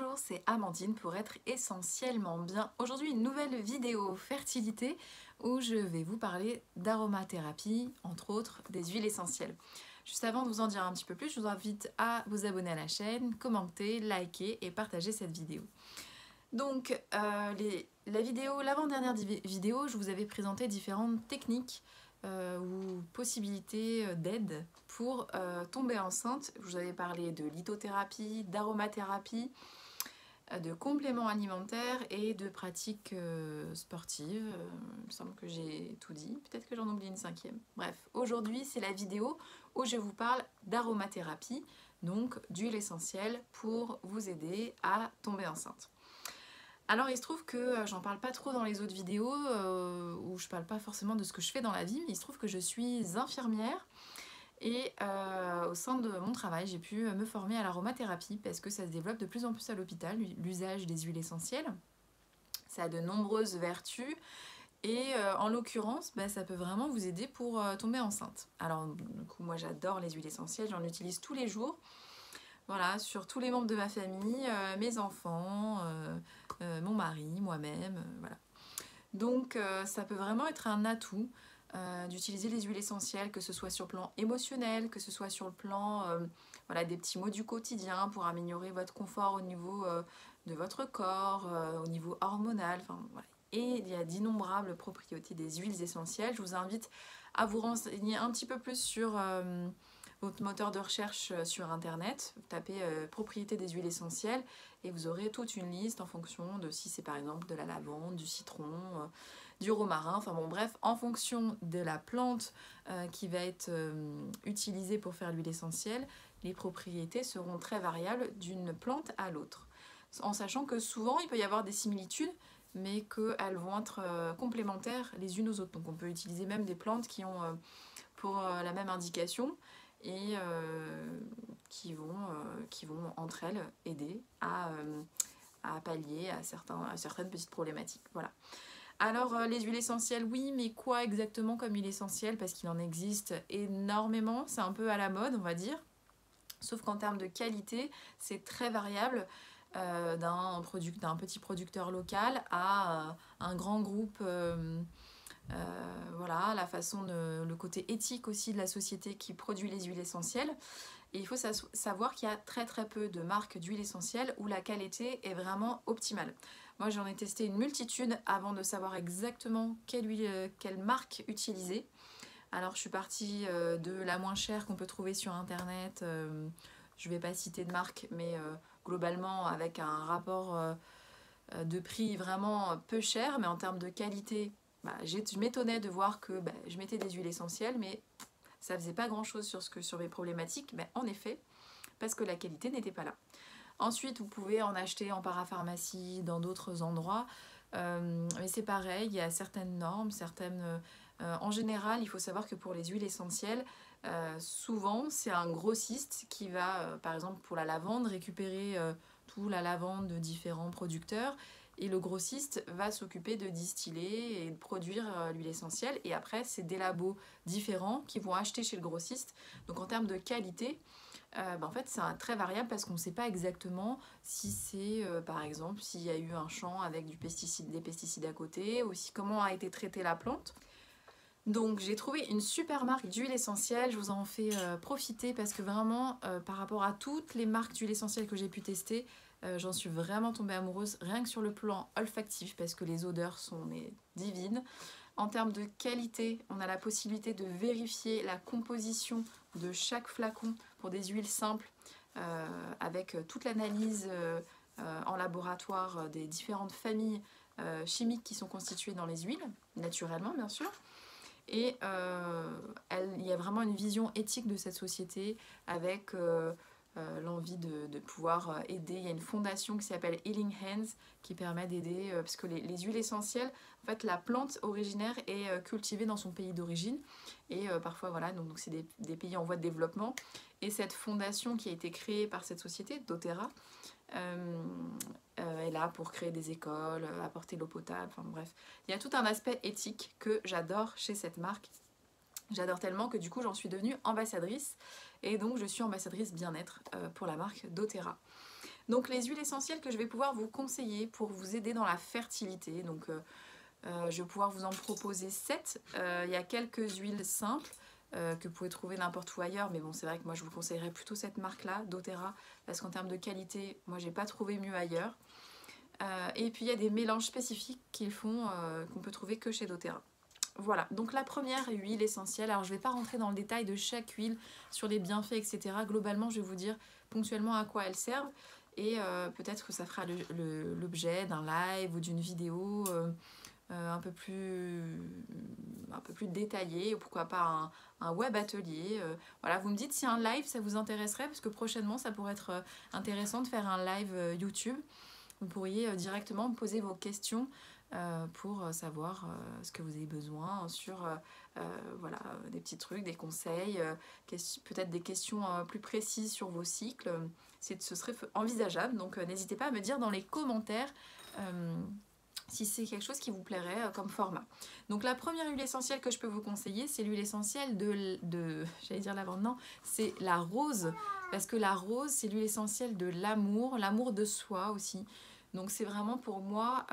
Bonjour, c'est Amandine pour être essentiellement bien. Aujourd'hui, une nouvelle vidéo fertilité où je vais vous parler d'aromathérapie, entre autres des huiles essentielles. Juste avant de vous en dire un petit peu plus, je vous invite à vous abonner à la chaîne, commenter, liker et partager cette vidéo. Donc, l'avant-dernière vidéo, je vous avais présenté différentes techniques ou possibilités d'aide pour tomber enceinte. Je vous avais parlé de lithothérapie, d'aromathérapie, de compléments alimentaires et de pratiques sportives. Il me semble que j'ai tout dit, peut-être que j'en oublie une cinquième. Bref, aujourd'hui c'est la vidéo où je vous parle d'aromathérapie, donc d'huile essentielle pour vous aider à tomber enceinte. Alors il se trouve que j'en parle pas trop dans les autres vidéos où je parle pas forcément de ce que je fais dans la vie, mais il se trouve que je suis infirmière et au sein de mon travail j'ai pu me former à l'aromathérapie parce que ça se développe de plus en plus à l'hôpital, l'usage des huiles essentielles. Ça a de nombreuses vertus et en l'occurrence ça peut vraiment vous aider pour tomber enceinte. Alors du coup moi j'adore les huiles essentielles, j'en utilise tous les jours. Voilà, sur tous les membres de ma famille, mes enfants, mon mari, moi-même, voilà. Donc ça peut vraiment être un atout d'utiliser les huiles essentielles, que ce soit sur le plan émotionnel, que ce soit sur le plan voilà, des petits mots du quotidien pour améliorer votre confort au niveau de votre corps, au niveau hormonal, enfin voilà. Et il y a d'innombrables propriétés des huiles essentielles. Je vous invite à vous renseigner un petit peu plus sur votre moteur de recherche sur internet, vous tapez propriétés des huiles essentielles et vous aurez toute une liste en fonction de si c'est par exemple de la lavande, du citron, du romarin, enfin bon bref, en fonction de la plante qui va être utilisée pour faire l'huile essentielle, les propriétés seront très variables d'une plante à l'autre. En sachant que souvent il peut y avoir des similitudes, mais qu'elles vont être complémentaires les unes aux autres. Donc on peut utiliser même des plantes qui ont pour la même indication, et qui vont entre elles aider à pallier à certaines petites problématiques. Voilà. Alors les huiles essentielles, oui, mais quoi exactement comme huile essentielle? Parce qu'il en existe énormément, c'est un peu à la mode on va dire, sauf qu'en termes de qualité, c'est très variable d'un petit producteur local à un grand groupe. Voilà, le côté éthique aussi de la société qui produit les huiles essentielles. Et il faut savoir qu'il y a très très peu de marques d'huiles essentielles où la qualité est vraiment optimale. Moi j'en ai testé une multitude avant de savoir exactement quelle marque utiliser. Alors je suis partie de la moins chère qu'on peut trouver sur internet. Je ne vais pas citer de marque, mais globalement avec un rapport de prix vraiment peu cher, mais en termes de qualité, je m'étonnais de voir que je mettais des huiles essentielles, mais ça faisait pas grand chose sur mes problématiques, mais en effet, parce que la qualité n'était pas là. Ensuite, vous pouvez en acheter en parapharmacie, dans d'autres endroits, mais c'est pareil, il y a certaines normes, en général, il faut savoir que pour les huiles essentielles, souvent c'est un grossiste qui va, par exemple pour la lavande, récupérer toute la lavande de différents producteurs, et le grossiste va s'occuper de distiller et de produire l'huile essentielle, et après c'est des labos différents qui vont acheter chez le grossiste. Donc en termes de qualité, en fait c'est très variable parce qu'on ne sait pas exactement si c'est par exemple s'il y a eu un champ avec des pesticides à côté, ou comment a été traitée la plante. Donc j'ai trouvé une super marque d'huile essentielle, je vous en fais profiter parce que vraiment par rapport à toutes les marques d'huile essentielle que j'ai pu tester, j'en suis vraiment tombée amoureuse, rien que sur le plan olfactif parce que les odeurs sont divines. En termes de qualité, on a la possibilité de vérifier la composition de chaque flacon pour des huiles simples avec toute l'analyse en laboratoire des différentes familles chimiques qui sont constituées dans les huiles, naturellement bien sûr. Et il y a vraiment une vision éthique de cette société avec l'envie de pouvoir aider. Il y a une fondation qui s'appelle Healing Hands qui permet d'aider, parce que les huiles essentielles, en fait la plante originaire est cultivée dans son pays d'origine, et parfois voilà, donc c'est des pays en voie de développement, et cette fondation qui a été créée par cette société, doTERRA, est là pour créer des écoles, apporter l'eau potable, enfin bref. Il y a tout un aspect éthique que j'adore chez cette marque. J'adore tellement que du coup j'en suis devenue ambassadrice, et donc je suis ambassadrice bien-être pour la marque doTERRA. Donc les huiles essentielles que je vais pouvoir vous conseiller pour vous aider dans la fertilité, donc je vais pouvoir vous en proposer 7. Il y a quelques huiles simples que vous pouvez trouver n'importe où ailleurs, mais bon, c'est vrai que moi je vous conseillerais plutôt cette marque-là, doTERRA, parce qu'en termes de qualité, moi j'ai pas trouvé mieux ailleurs. Et puis il y a des mélanges spécifiques qu'ils font, qu'on peut trouver que chez doTERRA. Voilà, donc la première huile essentielle, alors je ne vais pas rentrer dans le détail de chaque huile, sur les bienfaits, etc. Globalement, je vais vous dire ponctuellement à quoi elles servent, et peut-être que ça fera l'objet d'un live ou d'une vidéo un peu plus détaillée, ou pourquoi pas un web atelier. Voilà, vous me dites si un live ça vous intéresserait, parce que prochainement ça pourrait être intéressant de faire un live YouTube. Vous pourriez directement me poser vos questions pour savoir ce que vous avez besoin sur voilà, des petits trucs, des conseils, peut-être des questions plus précises sur vos cycles. Ce serait envisageable, donc n'hésitez pas à me dire dans les commentaires si c'est quelque chose qui vous plairait comme format. Donc la première huile essentielle que je peux vous conseiller, c'est l'huile essentielle de j'allais dire lavande, non, c'est la rose, parce que la rose, c'est l'huile essentielle de l'amour de soi aussi. Donc c'est vraiment pour moi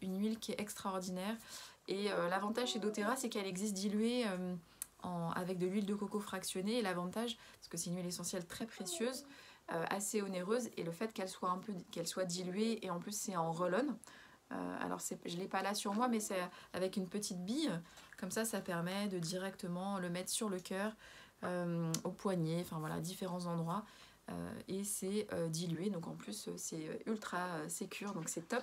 une huile qui est extraordinaire. Et l'avantage chez doTERRA, c'est qu'elle existe diluée avec de l'huile de coco fractionnée. Et l'avantage, parce que c'est une huile essentielle très précieuse, assez onéreuse, et le fait qu'elle soit diluée, et en plus c'est en roll-on. Alors je ne l'ai pas là sur moi, mais c'est avec une petite bille. Comme ça permet de directement le mettre sur le cœur, au poignet, enfin voilà, différents endroits. Et c'est dilué, donc en plus c'est ultra sécure, donc c'est top.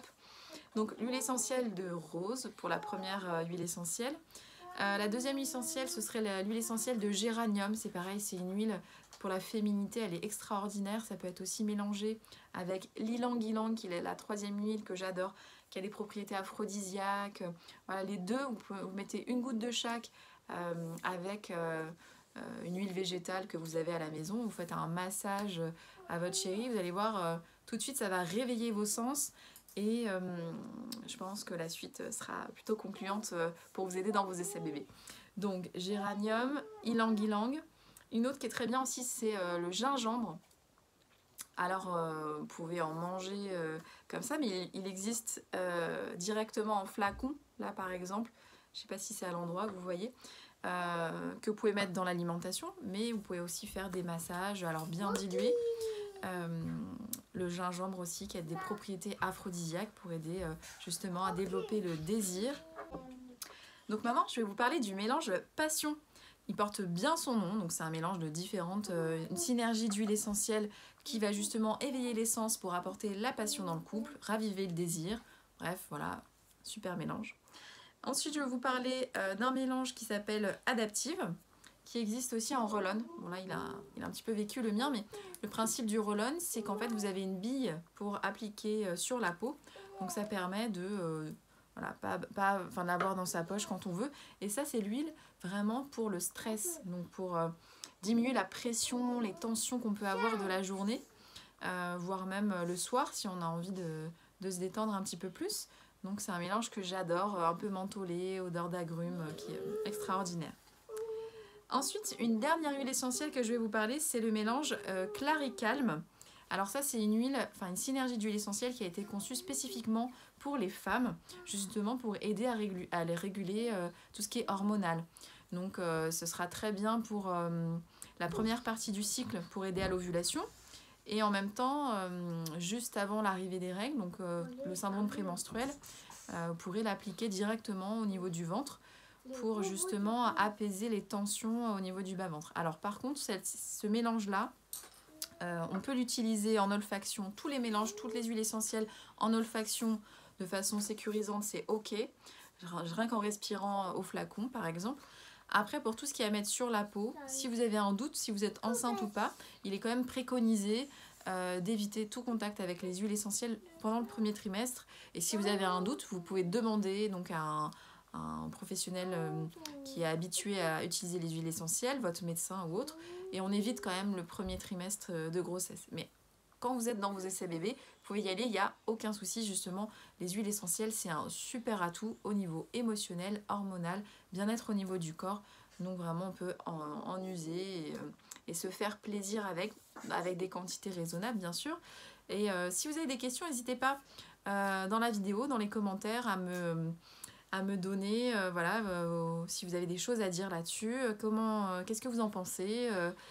Donc l'huile essentielle de rose pour la première huile essentielle. La deuxième huile essentielle, ce serait l'huile essentielle de géranium. C'est pareil, c'est une huile pour la féminité, elle est extraordinaire. Ça peut être aussi mélangé avec l'ylang-ylang, qui est la troisième huile que j'adore, qui a des propriétés aphrodisiaques. Voilà, les deux, vous mettez une goutte de chaque avec une huile végétale que vous avez à la maison. Vous faites un massage à votre chérie, vous allez voir, tout de suite ça va réveiller vos sens. Et je pense que la suite sera plutôt concluante pour vous aider dans vos essais bébés. Donc géranium, ylang-ylang. Une autre qui est très bien aussi, c'est le gingembre. Alors vous pouvez en manger comme ça, mais il existe directement en flacon, là par exemple. Je ne sais pas si c'est à l'endroit que vous voyez. Que vous pouvez mettre dans l'alimentation, mais vous pouvez aussi faire des massages, alors bien dilués. Le gingembre aussi qui a des propriétés aphrodisiaques pour aider justement à développer le désir. Donc maintenant je vais vous parler du mélange passion. Il porte bien son nom, donc c'est un mélange de différentes, une synergie d'huiles essentielles qui va justement éveiller l'essence pour apporter la passion dans le couple, raviver le désir. Bref, voilà, super mélange. Ensuite, je vais vous parler d'un mélange qui s'appelle Adaptive, qui existe aussi en roll-on. Bon là, il a un petit peu vécu le mien, mais le principe du roll-on, c'est qu'en fait, vous avez une bille pour appliquer sur la peau. Donc ça permet de voilà, pas l'avoir dans sa poche quand on veut. Et ça, c'est l'huile vraiment pour le stress, donc pour diminuer la pression, les tensions qu'on peut avoir de la journée, voire même le soir si on a envie de se détendre un petit peu plus. Donc c'est un mélange que j'adore, un peu mentholé, odeur d'agrumes, qui est extraordinaire. Ensuite, une dernière huile essentielle que je vais vous parler, c'est le mélange Claricalm. Alors ça, c'est une huile, une synergie d'huile essentielle qui a été conçue spécifiquement pour les femmes, justement pour aider à les réguler tout ce qui est hormonal. Donc ce sera très bien pour la première partie du cycle, pour aider à l'ovulation. Et en même temps, juste avant l'arrivée des règles, donc le syndrome prémenstruel, vous pourrez l'appliquer directement au niveau du ventre pour justement apaiser les tensions au niveau du bas-ventre. Alors par contre, ce mélange-là, on peut l'utiliser en olfaction, tous les mélanges, toutes les huiles essentielles en olfaction de façon sécurisante, c'est ok, rien qu'en respirant au flacon par exemple. Après, pour tout ce qui est à mettre sur la peau, si vous avez un doute, si vous êtes enceinte ou pas, il est quand même préconisé d'éviter tout contact avec les huiles essentielles pendant le premier trimestre. Et si vous avez un doute, vous pouvez demander donc à un professionnel qui est habitué à utiliser les huiles essentielles, votre médecin ou autre, et on évite quand même le premier trimestre de grossesse. Mais quand vous êtes dans vos essais bébés, vous pouvez y aller, il n'y a aucun souci. Justement, les huiles essentielles, c'est un super atout au niveau émotionnel, hormonal, bien-être au niveau du corps. Donc vraiment, on peut en user et se faire plaisir avec des quantités raisonnables, bien sûr. Et si vous avez des questions, n'hésitez pas dans la vidéo, dans les commentaires, à me donner, voilà, si vous avez des choses à dire là-dessus, qu'est-ce que vous en pensez,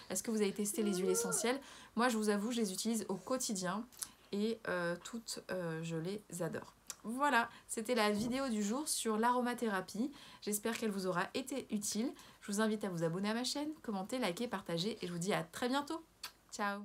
est-ce que vous avez testé les huiles essentielles? Moi, je vous avoue, je les utilise au quotidien et toutes, je les adore. Voilà, c'était la vidéo du jour sur l'aromathérapie. J'espère qu'elle vous aura été utile. Je vous invite à vous abonner à ma chaîne, commenter, liker, partager et je vous dis à très bientôt. Ciao!